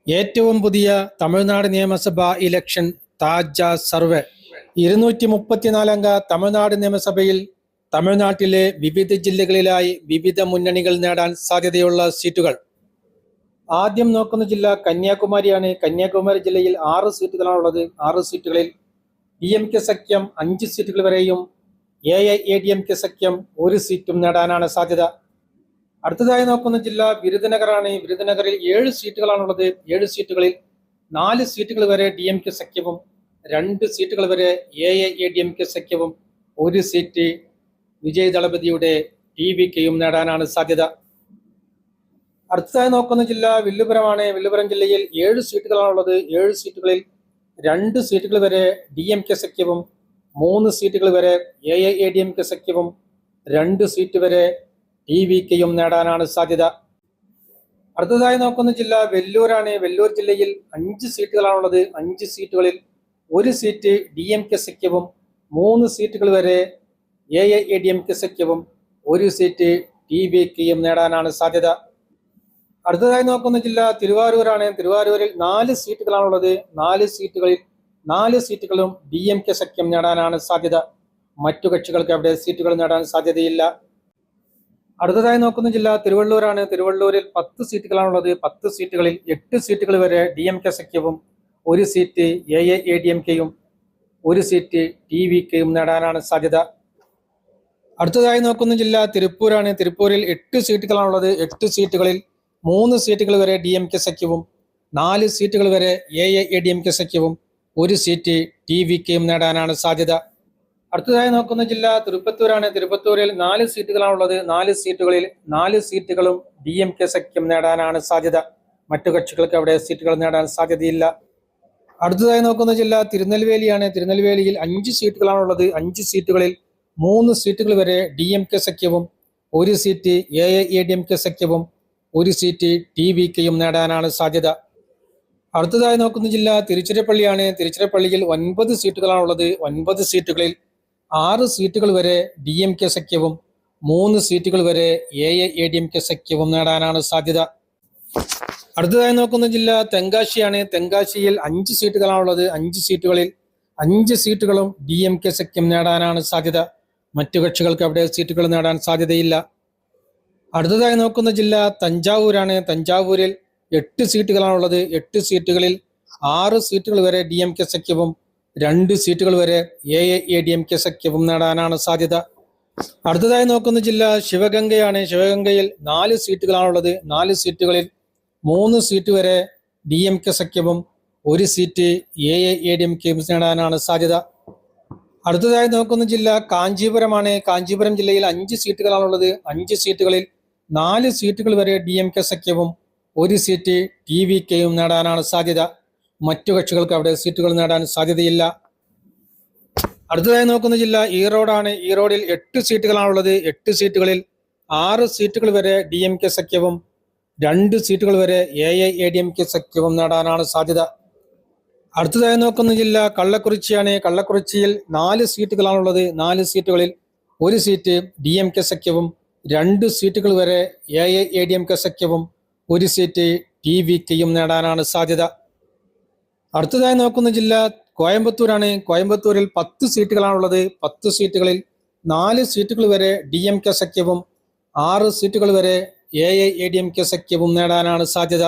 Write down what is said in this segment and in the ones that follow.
ഏറ്റവും പുതിയ തമിഴ്നാട് നിയമസഭാ ഇലക്ഷൻ താജ സർവേ. 234 അംഗ തമിഴ്നാട് നിയമസഭയിൽ തമിഴ്നാട്ടിലെ വിവിധ ജില്ലകളിലായി വിവിധ മുന്നണികൾ നേടാൻ സാധ്യതയുള്ള സീറ്റുകൾ. ആദ്യം നോക്കുന്ന ജില്ല കന്യാകുമാരിയാണ്. കന്യാകുമാരി ജില്ലയിൽ 6 സീറ്റുകളാണുള്ളത്. 6 സീറ്റുകളിൽ DMK സഖ്യം 5 സീറ്റുകൾ വരെയും AIADMK സഖ്യം 1 സീറ്റും നേടാനാണ് സാധ്യത. അടുത്തതായി നോക്കുന്ന ജില്ല വിരുദനഗറാണ്. വിരുദനഗറിൽ 7 സീറ്റുകളാണുള്ളത്. 7 സീറ്റുകളിൽ 4 സീറ്റുകൾ വരെ DMK സഖ്യവും 2 സീറ്റുകൾ വരെ AIADMK സഖ്യവും 1 സീറ്റ് വിജയ് ദളപതിയുടെ TVKയും നേടാനാണ് സാധ്യത. അടുത്തതായി നോക്കുന്ന ജില്ല വില്ലുപുരമാണ്. വില്ലുപുരം ജില്ലയിൽ 7 സീറ്റുകളാണുള്ളത്. 7 സീറ്റുകളിൽ 2 സീറ്റുകൾ വരെ DMK സഖ്യവും 3 സീറ്റുകൾ വരെ AIADMK സഖ്യവും 2 സീറ്റ് വരെ TVKയും നേടാനാണ് സാധ്യത. അടുത്തതായി നോക്കുന്ന ജില്ല വെല്ലൂരാണ്. വെല്ലൂർ ജില്ലയിൽ 5 സീറ്റുകളാണുള്ളത്. 5 സീറ്റുകളിൽ 1 സീറ്റ് DMK സഖ്യവും 3 സീറ്റുകൾ വരെ AIADMK സഖ്യവും 1 സീറ്റ് TVKയും നേടാനാണ് സാധ്യത. അടുത്തതായി നോക്കുന്ന ജില്ല തിരുവാരൂരാണ്. തിരുവാരൂരിൽ 4 സീറ്റുകളാണുള്ളത്. 4 സീറ്റുകളിൽ 4 സീറ്റുകളും DMK സഖ്യം നേടാനാണ് സാധ്യത. മറ്റു കക്ഷികൾക്ക് അവിടെ സീറ്റുകൾ നേടാൻ സാധ്യതയില്ല. അടുത്തതായി നോക്കുന്ന ജില്ല തിരുവള്ളൂരാണ്. തിരുവള്ളൂരിൽ 10 സീറ്റുകളാണുള്ളത്. 10 സീറ്റുകളിൽ 8 സീറ്റുകൾ വരെ DMK സഖ്യവും 1 സീറ്റ് AIADMKയും 1 സീറ്റ് TVKയും നേടാനാണ് സാധ്യത. അടുത്തതായി നോക്കുന്ന ജില്ല തിരുപ്പൂരാണ്. തിരുപ്പൂരിൽ 8 സീറ്റുകളാണുള്ളത്. 8 സീറ്റുകളിൽ 3 സീറ്റുകൾ വരെ DMK സഖ്യവും 4 സീറ്റുകൾ വരെ AIADMK സഖ്യവും 1 സീറ്റ് TVKയും നേടാനാണ് സാധ്യത. അടുത്തതായി നോക്കുന്ന ജില്ല തിരുപ്പത്തൂരാണ്. തിരുപ്പത്തൂരിൽ 4 സീറ്റുകളാണുള്ളത്. 4 സീറ്റുകളിൽ 4 സീറ്റുകളും DMK സഖ്യം നേടാനാണ് സാധ്യത. മറ്റു കക്ഷികൾക്ക് അവിടെ സീറ്റുകൾ നേടാൻ സാധ്യതയില്ല. അടുത്തതായി നോക്കുന്ന ജില്ല തിരുനെൽവേലിയാണ്. തിരുനെൽവേലിയിൽ 5 സീറ്റുകളാണുള്ളത്. 5 സീറ്റുകളിൽ 3 സീറ്റുകൾ വരെ DMK സഖ്യവും 1 സീറ്റ് AIADMK സഖ്യവും 1 സീറ്റ് TVKയും നേടാനാണ് സാധ്യത. അടുത്തതായി നോക്കുന്ന ജില്ല തിരുച്ചിറപ്പള്ളിയാണ്. തിരുച്ചിറപ്പള്ളിയിൽ 9 സീറ്റുകളാണുള്ളത്. 9 സീറ്റുകളിൽ 6 സീറ്റുകൾ വരെ DMK സഖ്യവും 3 സീറ്റുകൾ വരെ AIADMK സഖ്യവും നേടാനാണ് സാധ്യത. അടുത്തതായി നോക്കുന്ന ജില്ല തെങ്കാശിയാണ്. തെങ്കാശിയിൽ 5 സീറ്റുകളാണുള്ളത്. 5 സീറ്റുകളിൽ 5 സീറ്റുകളും DMK സഖ്യം നേടാനാണ് സാധ്യത. മറ്റു കക്ഷികൾക്ക് അവിടെ സീറ്റുകൾ നേടാൻ സാധ്യതയില്ല. അടുത്തതായി നോക്കുന്ന ജില്ല തഞ്ചാവൂരാണ്. തഞ്ചാവൂരിൽ 8 സീറ്റുകളാണുള്ളത്. 8 സീറ്റുകളിൽ 6 സീറ്റുകൾ വരെ DMK സഖ്യവും 2 സീറ്റുകൾ വരെ AIADMK സഖ്യവും നേടാനാണ് സാധ്യത. അടുത്തതായി നോക്കുന്ന ജില്ല ശിവഗംഗയാണ്. ശിവഗംഗയിൽ 4 സീറ്റുകളാണുള്ളത്. 4 സീറ്റുകളിൽ 3 സീറ്റ് വരെ DMK സഖ്യവും 1 സീറ്റ് AIADMKയും നേടാനാണ് സാധ്യത. അടുത്തതായി നോക്കുന്ന ജില്ല കാഞ്ചീപുരമാണ്. കാഞ്ചീപുരം ജില്ലയിൽ 5 സീറ്റുകളാണുള്ളത്. 5 സീറ്റുകളിൽ 4 സീറ്റുകൾ വരെ DMK സഖ്യവും 1 സീറ്റ് TVKയും നേടാനാണ് സാധ്യത. മറ്റു കക്ഷികൾക്ക് അവിടെ സീറ്റുകൾ നേടാൻ സാധ്യതയില്ല. അടുത്തതായി നോക്കുന്ന ജില്ല ഈറോഡാണ്. ഈറോഡിൽ 8 സീറ്റുകളാണുള്ളത്. 8 സീറ്റുകളിൽ 6 സീറ്റുകൾ വരെ DMK സഖ്യവും 2 സീറ്റുകൾ വരെ AIADMK സഖ്യവും നേടാനാണ് സാധ്യത. അടുത്തതായി നോക്കുന്ന ജില്ല കള്ളക്കുറിച്ചിയാണ്. കള്ളക്കുറിച്ചിയിൽ 4 സീറ്റുകളാണുള്ളത്. 4 സീറ്റുകളിൽ 1 സീറ്റ് DMK സഖ്യവും 2 സീറ്റുകൾ വരെ AIADMK സഖ്യവും 1 സീറ്റ് TVKയും നേടാനാണ് സാധ്യത. അടുത്തതായി നോക്കുന്ന ജില്ല കോയമ്പത്തൂരാണ്. കോയമ്പത്തൂരിൽ 10 സീറ്റുകളാണുള്ളത്. 10 സീറ്റുകളിൽ 4 സീറ്റുകൾ വരെ DMK സഖ്യവും 6 സീറ്റുകൾ വരെ AIADMK സഖ്യവും നേടാനാണ് സാധ്യത.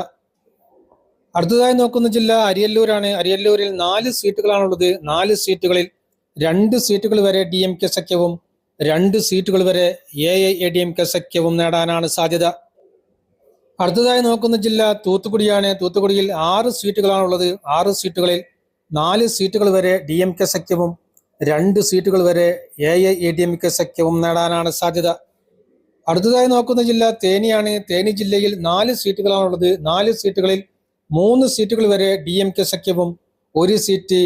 അടുത്തതായി നോക്കുന്ന ജില്ല അരിയല്ലൂരാണ്. അരിയല്ലൂരിൽ 4 സീറ്റുകളാണുള്ളത്. 4 സീറ്റുകളിൽ 2 സീറ്റുകൾ വരെ DMK സഖ്യവും 2 സീറ്റുകൾ വരെ AIADMK സഖ്യവും നേടാനാണ് സാധ്യത. അടുത്തതായി നോക്കുന്ന ജില്ല തൂത്തുക്കുടിയാണ്. തൂത്തുക്കുടിയിൽ 6 സീറ്റുകളാണുള്ളത്. 6 സീറ്റുകളിൽ 4 സീറ്റുകൾ വരെ DMK സഖ്യവും 2 സീറ്റുകൾ വരെ AIADMK സഖ്യവും നേടാനാണ് സാധ്യത. അടുത്തതായി നോക്കുന്ന ജില്ല തേനിയാണ്. തേനി ജില്ലയിൽ 4 സീറ്റുകളാണുള്ളത്. 4 സീറ്റുകളിൽ 3 സീറ്റുകൾ വരെ DMK സഖ്യവും 1 സീറ്റ്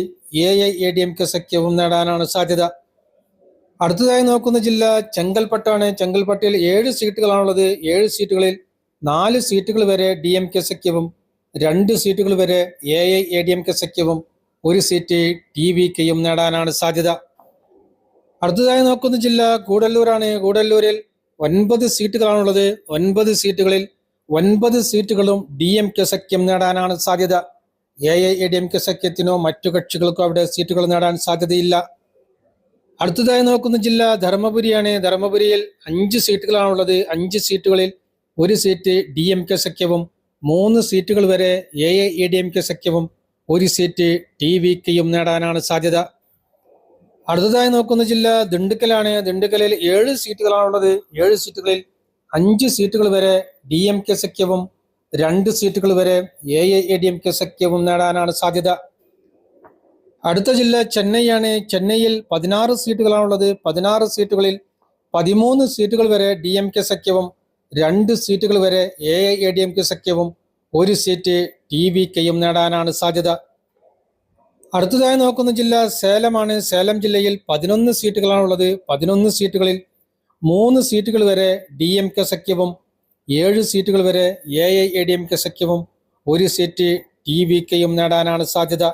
AIADMK സഖ്യവും നേടാനാണ് സാധ്യത. അടുത്തതായി നോക്കുന്ന ജില്ല ചെങ്കൽപ്പട്ടാണ്. ചെങ്കൽപ്പട്ടിൽ 7 സീറ്റുകളാണുള്ളത്. 7 സീറ്റുകളിൽ 4 സീറ്റുകൾ വരെ DMK സഖ്യവും 2 സീറ്റുകൾ വരെ AIADMK സഖ്യവും 1 സീറ്റ് TVKയും നേടാനാണ് സാധ്യത. അടുത്തതായി നോക്കുന്ന ജില്ല ഗൂഡല്ലൂരാണ്. ഗൂഡല്ലൂരിൽ 9 സീറ്റുകളാണുള്ളത്. 9 സീറ്റുകളിൽ 9 സീറ്റുകളും DMK സഖ്യം നേടാനാണ് സാധ്യത. AIADMK സഖ്യത്തിനോ മറ്റു കക്ഷികൾക്കോ അവിടെ സീറ്റുകൾ നേടാൻ സാധ്യതയില്ല. അടുത്തതായി നോക്കുന്ന ജില്ല ധർമ്മപുരിയാണ്. ധർമ്മപുരിയിൽ 5 സീറ്റുകളാണുള്ളത്. 5 സീറ്റുകളിൽ 1 സീറ്റ് DMK സഖ്യവും 3 സീറ്റുകൾ വരെ AIADMK സഖ്യവും 1 സീറ്റ് TVKയും നേടാനാണ് സാധ്യത. അടുത്തതായി നോക്കുന്ന ജില്ല ദിണ്ടുക്കലാണ്. ദിണ്ടുക്കലിൽ 7 സീറ്റുകളാണുള്ളത്. 7 സീറ്റുകളിൽ 5 സീറ്റുകൾ വരെ DMK സഖ്യവും 2 സീറ്റുകൾ വരെ AIADMK സഖ്യവും നേടാനാണ് സാധ്യത. അടുത്ത ജില്ല ചെന്നൈയാണ്. ചെന്നൈയിൽ 16 സീറ്റുകളാണുള്ളത്. 16 സീറ്റുകളിൽ 13 സീറ്റുകൾ വരെ DMK സഖ്യവും 2 സീറ്റുകൾ വരെ AIADMK സഖ്യവും 1 സീറ്റ് TVKയും നേടാനാണ് സാധ്യത. അടുത്തതായി നോക്കുന്ന ജില്ല സേലമാണ്. സേലം ജില്ലയിൽ 11 സീറ്റുകളാണുള്ളത്. 11 സീറ്റുകളിൽ 3 സീറ്റുകൾ വരെ DMK സഖ്യവും 7 സീറ്റുകൾ വരെ AIADMK സഖ്യവും 1 സീറ്റ് TVKയും നേടാനാണ് സാധ്യത.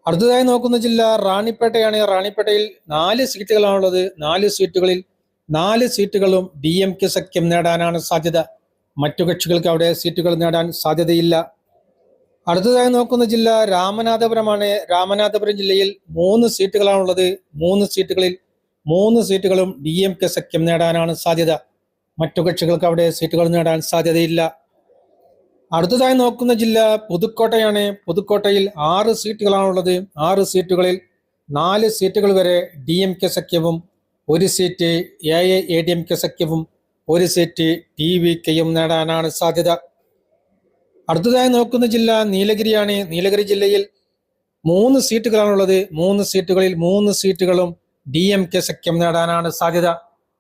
അടുത്തതായി നോക്കുന്ന ജില്ല റാണിപ്പേട്ടയാണ്. റാണിപ്പേട്ടയിൽ 4 സീറ്റുകളാണുള്ളത്. 4 സീറ്റുകളിൽ 4 സീറ്റുകളും DMK സഖ്യം നേടാനാണ് സാധ്യത. മറ്റു കക്ഷികൾക്ക് അവിടെ സീറ്റുകൾ നേടാൻ സാധ്യതയില്ല. അടുത്തതായി നോക്കുന്ന ജില്ല രാമനാഥപുരമാണ്. രാമനാഥപുരം ജില്ലയിൽ 3 സീറ്റുകളാണുള്ളത്. 3 സീറ്റുകളിൽ 3 സീറ്റുകളും DMK സഖ്യം നേടാനാണ് സാധ്യത. മറ്റു കക്ഷികൾക്ക് അവിടെ സീറ്റുകൾ നേടാൻ സാധ്യതയില്ല. അടുത്തതായി നോക്കുന്ന ജില്ല പുതുക്കോട്ടയാണ്. പുതുക്കോട്ടയിൽ 6 സീറ്റുകളാണുള്ളത്. 6 സീറ്റുകളിൽ 4 സീറ്റുകൾ വരെ DMK സഖ്യവും 1 സീറ്റ് AIADMK സഖ്യവും 1 സീറ്റ് TVKയും നേടാനാണ് സാധ്യത. അടുത്തതായി നോക്കുന്ന ജില്ല നീലഗിരിയാണ്. നീലഗിരി ജില്ലയിൽ 3 സീറ്റുകളാണുള്ളത്. 3 സീറ്റുകളിൽ 3 സീറ്റുകളും DMK സഖ്യം നേടാനാണ് സാധ്യത.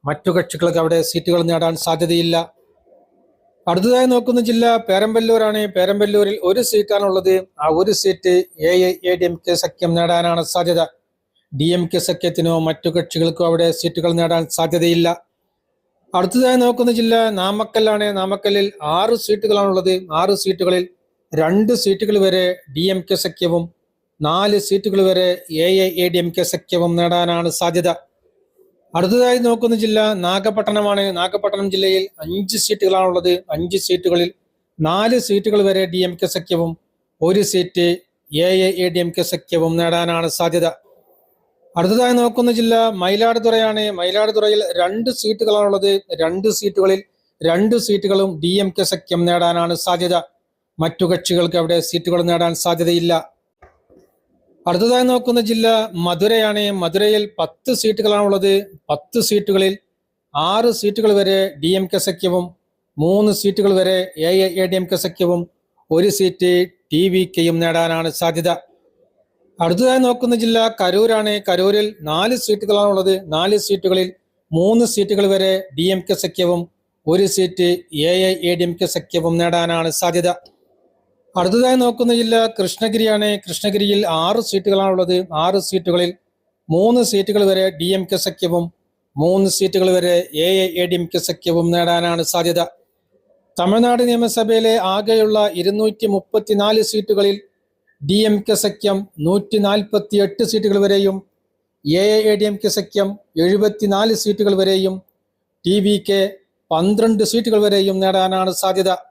മറ്റു കക്ഷികൾക്ക് അവിടെ സീറ്റുകൾ നേടാൻ സാധ്യതയില്ല. അടുത്തതായി നോക്കുന്ന ജില്ല പേരമ്പല്ലൂരാണ്. പേരമ്പല്ലൂരിൽ 1 സീറ്റാണുള്ളത്. ആ 1 സീറ്റ് AIADMK സഖ്യം നേടാനാണ് സാധ്യത. DMK സഖ്യത്തിനോ മറ്റു കക്ഷികൾക്കോ അവിടെ സീറ്റുകൾ നേടാൻ സാധ്യതയില്ല. അടുത്തതായി നോക്കുന്ന ജില്ല നാമക്കല്ലാണ്. നാമക്കല്ലിൽ 6 സീറ്റുകളാണുള്ളത്. 6 സീറ്റുകളിൽ 2 സീറ്റുകൾ വരെ DMK സഖ്യവും 4 സീറ്റുകൾ വരെ AIADMK സഖ്യവും നേടാനാണ് സാധ്യത. അടുത്തതായി നോക്കുന്ന ജില്ല നാഗപട്ടണമാണ്. നാഗപട്ടണം ജില്ലയിൽ 5 സീറ്റുകളാണുള്ളത്. 5 സീറ്റുകളിൽ 4 സീറ്റുകൾ വരെ DMK സഖ്യവും 1 സീറ്റ് AIADMK സഖ്യവും നേടാനാണ് സാധ്യത. അടുത്തതായി നോക്കുന്ന ജില്ല മയിലാടുതുറയാണ്. മയിലാടുതുറയിൽ 2 സീറ്റുകളാണുള്ളത്. 2 സീറ്റുകളിൽ 2 സീറ്റുകളും DMK സഖ്യം നേടാനാണ് സാധ്യത. മറ്റു കക്ഷികൾക്ക് അവിടെ സീറ്റുകൾ നേടാൻ സാധ്യതയില്ല. അടുത്തതായി നോക്കുന്ന ജില്ല മധുരയാണ്. മധുരയിൽ 10 സീറ്റുകളാണുള്ളത്. 10 സീറ്റുകളിൽ 6 സീറ്റുകൾ വരെ DMK സഖ്യവും 3 സീറ്റുകൾ വരെ AIADMK സഖ്യവും 1 സീറ്റ് TVKയും നേടാനാണ് സാധ്യത. അടുത്തതായി നോക്കുന്ന ജില്ല കരൂരാണ്. കരൂരിൽ 4 സീറ്റുകളാണുള്ളത്. 4 സീറ്റുകളിൽ 3 സീറ്റുകൾ വരെ DMK സഖ്യവും 1 സീറ്റ് AIADMK സഖ്യവും നേടാനാണ് സാധ്യത. അടുത്തതായി നോക്കുന്ന ജില്ല കൃഷ്ണഗിരിയാണ്. കൃഷ്ണഗിരിയിൽ 6 സീറ്റുകളാണുള്ളത്. 6 സീറ്റുകളിൽ 3 സീറ്റുകൾ വരെ DMK സഖ്യവും 3 സീറ്റുകൾ വരെ AIADMK സഖ്യവും നേടാനാണ് സാധ്യത. തമിഴ്നാട് നിയമസഭയിലെ ആകെയുള്ള 234 സീറ്റുകളിൽ DMK സഖ്യം 148 സീറ്റുകൾ വരെയും AIADMK സഖ്യം 74 സീറ്റുകൾ വരെയും TVK 12 സീറ്റുകൾ വരെയും നേടാനാണ് സാധ്യത.